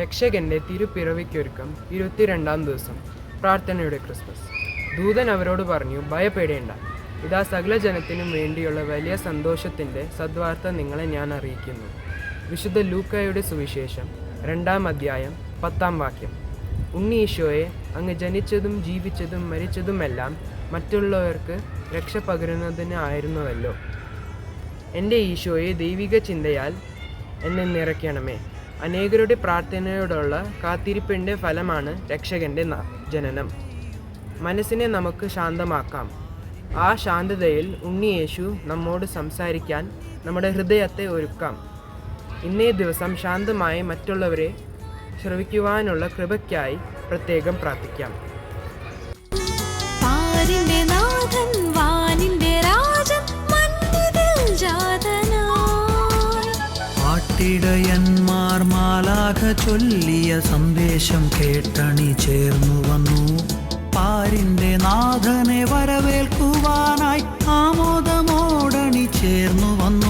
രക്ഷകന്റെ തിരുപ്പിറവിക്കൊരുക്കം 22-ാം ദിവസം. പ്രാർത്ഥനയുടെ ക്രിസ്മസ്. ദൂതൻ അവരോട് പറഞ്ഞു, ഭയപ്പെടേണ്ട, ഇതാ സകല ജനത്തിനും വേണ്ടിയുള്ള വലിയ സന്തോഷത്തിൻ്റെ സദ്വാർത്ത നിങ്ങളെ ഞാൻ അറിയിക്കുന്നു. വിശുദ്ധ ലൂക്കായുടെ സുവിശേഷം 2-ാം അധ്യായം 10-ാം വാക്യം. ഉണ്ണി ഈശോയെ അങ്ങ് ജനിച്ചതും ജീവിച്ചതും മരിച്ചതുമെല്ലാം മറ്റുള്ളവർക്ക് രക്ഷ പകരുന്നതിന് ആയിരുന്നുവല്ലോ. എൻ്റെ ഈശോയെ ദൈവിക ചിന്തയാൽ എന്നെ നിറയ്ക്കണമേ. അനേകരുടെ പ്രാർത്ഥനയോടുള്ള കാത്തിരിപ്പിൻ്റെ ഫലമാണ് രക്ഷകൻ്റെ ജനനം. മനസ്സിനെ നമുക്ക് ശാന്തമാക്കാം. ആ ശാന്തതയിൽ ഉണ്ണിയേശു നമ്മോട് സംസാരിക്കാൻ നമ്മുടെ ഹൃദയത്തെ ഒരുക്കാം. ഇന്നേ ദിവസം ശാന്തമായി മറ്റുള്ളവരെ ശ്രവിക്കുവാനുള്ള കൃപയ്ക്കായി പ്രത്യേകം പ്രാർത്ഥിക്കാം. ആട്ടിടയന്മാർ മാലാഖ ചൊല്ലിയ സന്ദേശം കേട്ടണി ചേർന്നു വന്നു. പാരിന്റെ നാഥനെ വരവേൽക്കുവാനായി ആമോദമോടണി ചേർന്നു വന്നു.